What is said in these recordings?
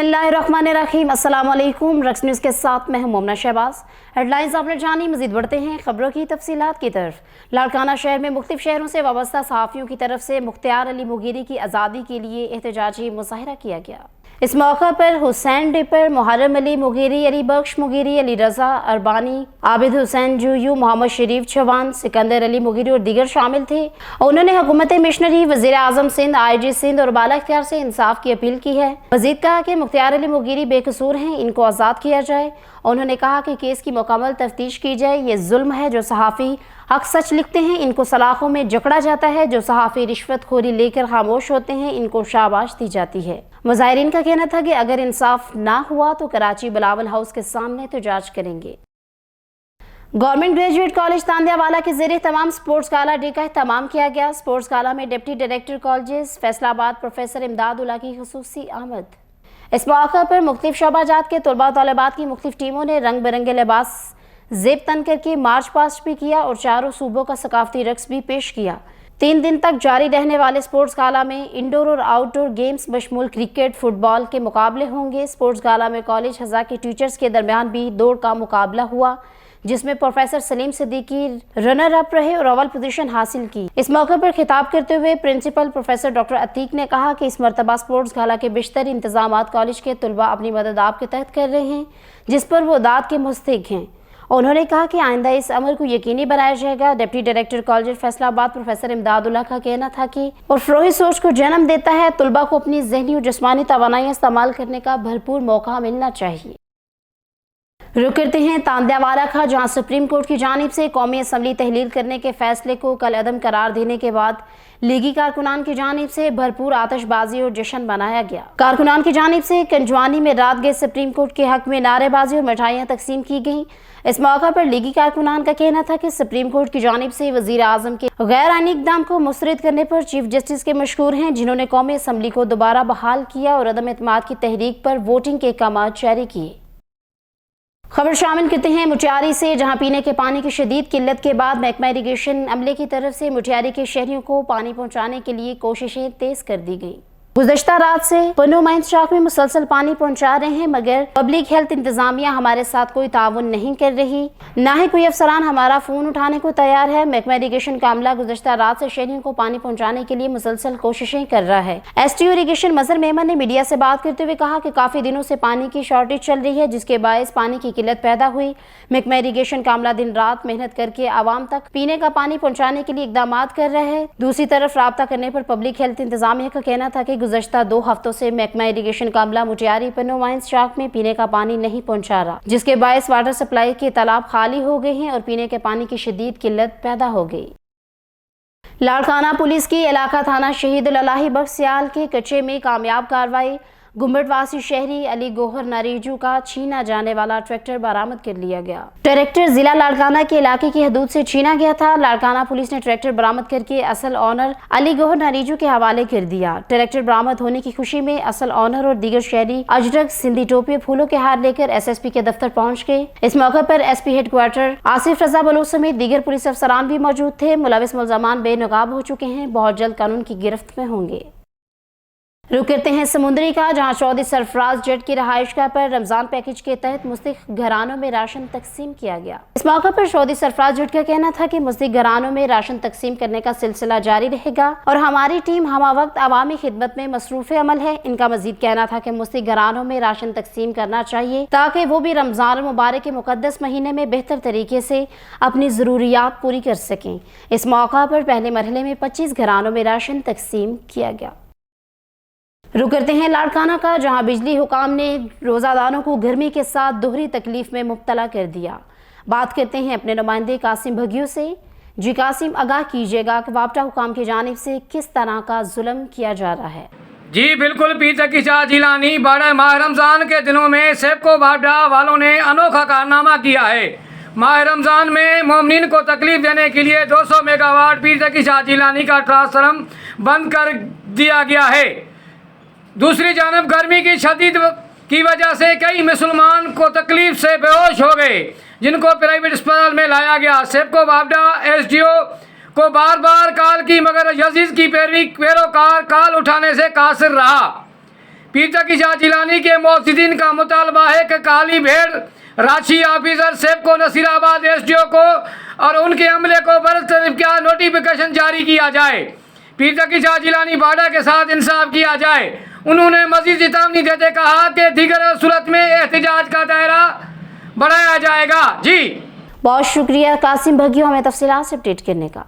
बिस्मिल्लाहिर्रहमानिर्रहीम। अस्सलाम वालेकुम। रक्स न्यूज़ के साथ मैं हूं मोमना शहबाज। हेडलाइंस आपने जानी, मजीद बढ़ते हैं खबरों की तफसीलात की तरफ। लाड़काना शहर में मुख्तलिफ शहरों से वाबस्ता सहाफ़ियों की तरफ से मुख्तियार अली मुगीरी की आज़ादी के लिए एहतजाजी मुज़ाहिरा किया गया। इस मौका पर हुसैन डिपर, मुहर्रम अली मुगीरी, अली बख्श मुगीरी, अली रज़ा अरबानी, आबिद हुसैन जूयू, मोहम्मद शरीफ चौहान, सिकंदर अली मुगीरी और दीगर शामिल थे। उन्होंने हुकूमत मिशनरी, वज़ीर आज़म सिंध, IG सिंध और बाला इख्तियार से इंसाफ की अपील की है। मजीद कहा कि मुख्तियार अली मुगीरी बेकसूर हैं, इनको आज़ाद किया जाए। उन्होंने कहा कि केस की मुकम्मल तफ्तीश की जाए। ये जुल्म है जो सहाफ़ी हक सच लिखते हैं, इनको सलाखों में जकड़ा जाता है। जो सहाफ़ी रिश्वत खोरी लेकर खामोश होते हैं, इनको शाबाश दी जाती है। मुज़ाहिरीन का कहना था कि अगर इंसाफ ना हुआ तो कराची बिलावल हाउस के सामने एहतजाज करेंगे। गवर्नमेंट ग्रेजुएट कॉलेज तांदियावाला के ज़रिए तमाम स्पोर्ट्स गाला डे का एहतमाम किया गया। स्पोर्ट्स गाला में deputy director colleges Faisalabad professor इमदाद उल्ला की खुसूसी आमद। इस मौका पर मुख्तलिफ शोबाजात के तलबा तलबात की मुख्तलिफ टीमों ने रंग बिरंगे लिबास जेब तन करके मार्च पास्ट भी किया और चारों सूबों का सकाफती रक्स भी पेश किया। 3 दिन तक जारी रहने वाले स्पोर्ट्स गाला में इंडोर और आउटडोर गेम्स बशमूल क्रिकेट, फुटबॉल के मुकाबले होंगे। स्पोर्ट्स गाला में कॉलेज हज़ा के टीचर्स के दरमियान भी दौड़ का मुकाबला हुआ, जिसमें professor Salim Siddiqui runner up रहे और अव्वल पोजीशन हासिल की। इस मौके पर खिताब करते हुए प्रिंसिपल प्रोफेसर डॉक्टर अतीक ने कहा कि इस मरतबा स्पोर्ट्स गाला के बेशतर इंतजामात कॉलेज के तलबा अपनी मदद आपके तहत कर रहे हैं, जिस पर वो दाद के मुस्तहिक हैं। उन्होंने कहा कि आइंदा इस अमल को यकीनी बनाया जाएगा। Deputy director college Faisalabad professor Imdadullah का कहना था कि और फ्रोही सोच को जन्म देता है, तलबा को अपनी जहनी और जिस्मानी तवानाई इस्तेमाल करने का भरपूर मौका मिलना चाहिए। रुक करते हैं तांदियावाला का, जहां सुप्रीम कोर्ट की जानिब से कौमी असम्बली तहलील करने के फैसले को कल अदम करार देने के बाद लीगी कारकुनान की जानिब से भरपूर आतिशबाजी और जश्न मनाया गया। कारकुनान की जानिब से कंजवानी में रात गए सुप्रीम कोर्ट के हक में नारेबाजी और मिठाइयाँ तकसीम की गईं। इस मौका पर लीगी कारकुनान का कहना था कि सुप्रीम कोर्ट की जानिब से वज़ीर आज़म के गैर आईनी इक़दाम को मुस्तरद करने पर चीफ जस्टिस के मशकूर हैं, जिन्होंने कौमी असम्बली को दोबारा बहाल किया और अदम एतमाद की तहरीक पर वोटिंग के अहकामात जारी किए। खबर शामिल करते हैं मुटियारी से, जहां पीने के पानी की शदीद किल्लत के बाद महकमा इरिगेशन अमले की तरफ से मुटियारी के शहरियों को पानी पहुंचाने के लिए कोशिशें तेज कर दी गई। गुज़श्ता रात से पन्नू माइंस चौक में मुसलसल पानी पहुंचा रहे हैं, मगर पब्लिक हेल्थ इंतजामिया हमारे साथ कोई ताउन नहीं कर रही, ना ही कोई अफसरान हमारा फ़ोन उठाने को तैयार है। महकमा इरिगेशन का अमला गुज़श्ता रात से शहरियों को पानी पहुंचाने के लिए मुसलसल कोशिशें कर रहा है। STO इरिगेशन मजहर मेमन ने मीडिया से बात करते हुए कहा कि काफ़ी दिनों से पानी की शॉर्टेज चल रही है, जिसके बायस पानी की किल्लत पैदा हुई। महकमा इरिगेशन का अमला दिन रात मेहनत करके आवाम तक पीने का पानी पहुँचाने के लिए इकदाम कर रहे हैं। दूसरी तरफ राब्ता करने पर पब्लिक हेल्थ इंतजामिया का कहना था कि गुज़श्ता 2 हफ्तों से महकमा इरिगेशन का अमला मुटियारी पन्नू माइंस चौक में पीने का पानी नहीं पहुंचा रहा, जिसके बायस वाटर सप्लाई के तालाब खाली हो गए हैं और पीने के पानी की शदीद किल्लत पैदा हो गई। लाड़काना पुलिस की इलाका थाना शहीद अल्लाही बख्श सियाल के कच्चे में कामयाब कार्रवाई। गुम्बटवासी शहरी अली गोहर नारीजू का छीना जाने वाला ट्रैक्टर बरामद कर लिया गया। ट्रैक्टर जिला लाड़काना के इलाके की हदूद से छीना गया था। लाड़काना पुलिस ने ट्रैक्टर बरामद करके असल ऑनर अली गोहर नारीजू के हवाले कर दिया। ट्रैक्टर बरामद होने की खुशी में असल ऑनर और दीगर शहरी अजरक सिंधी टोपी फूलों के हार लेकर SSP के दफ्तर पहुंच गए। इस मौके पर SP हेडक्वार्टर आसिफ रजा बलोच समेत दीगर पुलिस अफसरान भी मौजूद थे। मुलविस मुल्ज़मान बेनकाब हो चुके हैं, बहुत जल्द कानून की गिरफ्त में होंगे। रुक करते हैं समुद्री का, जहां चौधरी सरफराज जट की रहायशगाह पर रमजान पैकेज के तहत मुस्तहिक घरानों में राशन तकसीम किया गया। इस मौके पर चौधरी सरफराज जट का कहना था कि मुस्तहिक घरानों में राशन तकसीम करने का सिलसिला जारी रहेगा और हमारी टीम हमा वक्त अवामी खिदमत में मसरूफ अमल है। इनका मजीद कहना था कि मुस्तहिक घरानों में राशन तकसीम करना चाहिए ताकि वो भी रमजान मुबारक के मुकद्दस महीने में बेहतर तरीके से अपनी ज़रूरियात पूरी कर सकें। इस मौका पर पहले मरहले में 25 घरानों में राशन तकसीम किया गया। रुक करते हैं लाड़काना का, जहां बिजली हुकाम ने रोज़ादारों को गर्मी के साथ दोहरी तकलीफ में मुब्तला कर दिया। बात करते हैं अपने नुमाइंदे कासिम भगियों से। जी कासिम, आगाह कीजिएगा कि वापटा हुकाम की जानिब से किस तरह का जुल्म किया जा रहा है। जी बिल्कुल, पीर तकी शाह जिलानी बड़े माह रमज़ान के दिनों में सेबको वापटा वालों ने अनोखा कारनामा किया है। माह रमज़ान में मोमिनीन को तकलीफ देने के लिए 200 मेगावाट पीर तकी शाह जिलानी का ट्रांसफार्मर बंद कर दिया गया है। दूसरी जानब गर्मी की शदीद की वजह से कई मुसलमान को तकलीफ से बेहोश हो गए, जिनको प्राइवेट अस्पताल में लाया गया। सेबको वापडा SDO को बार बार कॉल की, मगर यजीज की पैरोकार कॉल उठाने से कासिर रहा। पीर तकी शाह जिलानी के मोहसिदीन का मुतालबा है कि काली भेड़ राशि ऑफिसर सेब को नसीराबाद एसडीओ को और उनके अमले को बरतरफ क्या नोटिफिकेशन जारी किया जाए। पीर तकी शाह जिलानी बाड़ा के साथ इंसाफ किया जाए। उन्होंने मजीद चेतावनी देते कहा कि दीगर सूरत में एहतजाज का दायरा बढ़ाया जाएगा। जी बहुत शुक्रिया कासिम भगियो हमें तफसीलात से अपडेट करने का।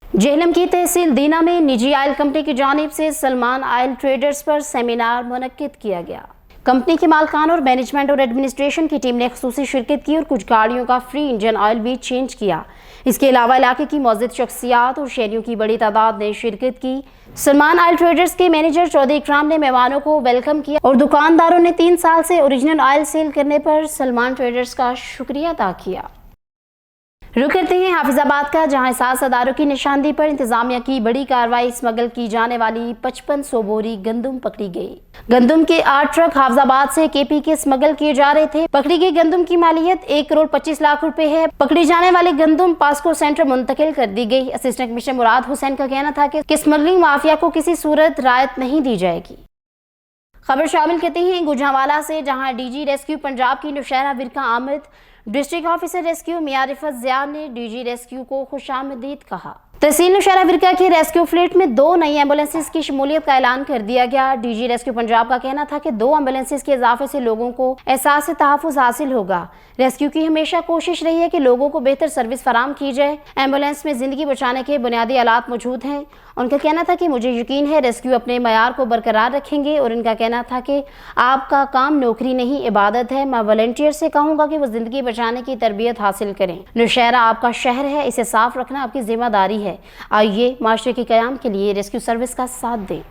जेहलम की तहसील दीना में निजी आयल कंपनी की जानिब से सलमान आयल ट्रेडर्स पर सेमिनार मुनक्किद किया गया। कंपनी के मालकान और मैनेजमेंट और एडमिनिस्ट्रेशन की टीम ने खुसूसी शिरकत की और कुछ गाड़ियों का फ्री इंजन ऑयल भी चेंज किया। इसके अलावा इलाके की मौजूद शख्सियात और शहरियों की बड़ी तादाद ने शिरकत की। सलमान आयल ट्रेडर्स के मैनेजर चौधरी इकराम ने मेहमानों को वेलकम किया और दुकानदारों ने 3 साल से ओरिजिनल ऑयल सेल करने पर सलमान ट्रेडर्स का शुक्रिया अदा किया। रुक करते हैं हाफिजाबाद का, जहां सात अदारों की निशानदी पर इंतजामिया की बड़ी कार्रवाई। स्मगल की जाने वाली 5500 बोरी गंदम पकड़ी गई। गंदम के 8 ट्रक हाफिजाबाद से केपी के स्मगल किए जा रहे थे। पकड़ी गई गंदम की मालियत 1 करोड़ 25 लाख रुपए है। पकड़ी जाने वाली गंदम पास्को सेंटर मुंतकिल कर दी गई। असिस्टेंट कमिश्नर मुराद हुसैन का कहना था कि स्मगलिंग माफिया को किसी सूरत रायत नहीं दी जाएगी। खबर शामिल करते हैं गुजरांवाला से, जहां डीजी रेस्क्यू पंजाब की नौशहरा विरका आमद डिस्ट्रिक्ट ऑफिसर रेस्क्यू मियां रिफत ज़िया ने डीजी रेस्क्यू को खुशामदीद कहा। तहसील नौशहरा विरका की रेस्क्यू फ्लीट में 2 नई एम्बुलेंसेज की शमूलियत का ऐलान कर दिया गया। डीजी रेस्क्यू पंजाब का कहना था कि 2 एम्बुलेंसेज के इजाफे से लोगों को एहसास तहफ़्फ़ुज़ हासिल होगा। रेस्क्यू की हमेशा कोशिश रही है कि लोगों को बेहतर सर्विस फराम की जाए। एम्बुलेंस में ज़िंदगी बचाने के बुनियादी आलात मौजूद हैं। उनका कहना था कि मुझे यकीन है रेस्क्यू अपने मयार को बरकरार रखेंगे और इनका कहना था कि आपका काम नौकरी नहीं इबादत है। मैं वॉलंटियर से कहूँगा कि वो ज़िंदगी बचाने की तरबियत हासिल करें। नौशहरा आपका शहर है, इसे साफ रखना आपकी जिम्मेदारी है। आइए माशरे के क़याम के लिए रेस्क्यू सर्विस का साथ दें।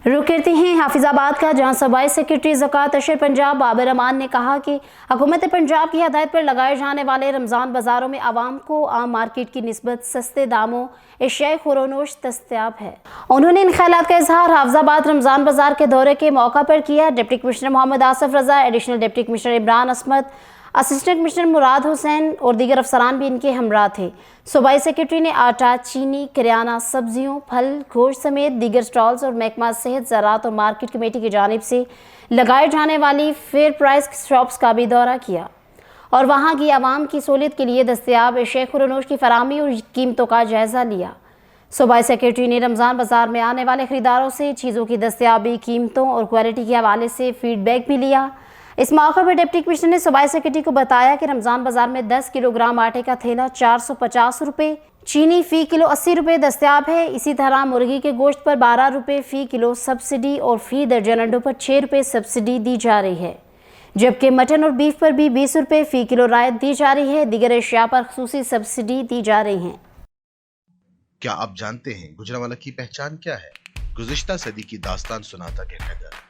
रुक करते हैं हाफिजाबाद का, जहां सूबाई सेक्रेटरी ज़कात अशर पंजाब बाबर अमान ने कहा कि हुकूमत पंजाब की हदायत पर लगाए जाने वाले रमज़ान बाज़ारों में आवाम को आम मार्केट की निस्बत सस्ते दामों एशियाई खुरोनोश दस्तयाब है। उन्होंने इन ख्यालात का इजहार हाफिजाबाद रमज़ान बाज़ार के दौरे के मौका पर किया। डिप्टी कमिश्नर मोहम्मद आसिफ रज़ा, एडिशनल डिप्टी कमिश्नर इमरान असमत, असिस्टेंट कमिश्नर मुराद हुसैन और दीगर अफसरान भी इनके हमरा थे। सूबाई सेक्रेटरी ने आटा, चीनी, किराना, सब्जियों, फल, गोश्त समेत दीगर स्टॉल्स और महकमा सेहत, ज़राअत और मार्केट कमेटी की जानिब से लगाए जाने वाली फेयर प्राइस शॉप्स का भी दौरा किया और वहाँ की आवाम की सहूलियत के लिए दस्तयाब एशियाई खुरोनोश की फराहमी और कीमतों का जायज़ा लिया। सूबाई सेक्रेटरी ने रमज़ान बाज़ार में आने वाले ख़रीदारों से चीज़ों की दस्तयाबी, कीमतों और क्वालिटी के हवाले से फ़ीडबैक भी लिया। इस मौके पर डिप्टी कमिश्नर ने सूबाई सेक्रेटरी को बताया कि रमज़ान बाज़ार में 10 किलोग्राम आटे का थैला 450 रुपये, चीनी फ़ी किलो 80 रुपये दस्तयाब है। इसी तरह मुर्गी के गोश्त पर 12 रुपये फ़ी किलो सब्सिडी और फ़ी दर्जन अंडों पर 6 रुपये सब्सिडी दी जा रही है, जबकि मटन और बीफ पर भी 20 रुपये फ़ी किलो रायत दी जा रही है। दीगर अशिया पर खुसूसी सब्सिडी दी जा रही है। क्या आप जानते हैं गुजरांवाला की पहचान क्या है? गुज़िश्ता सदी की दास्तान सुनाता गिरनगर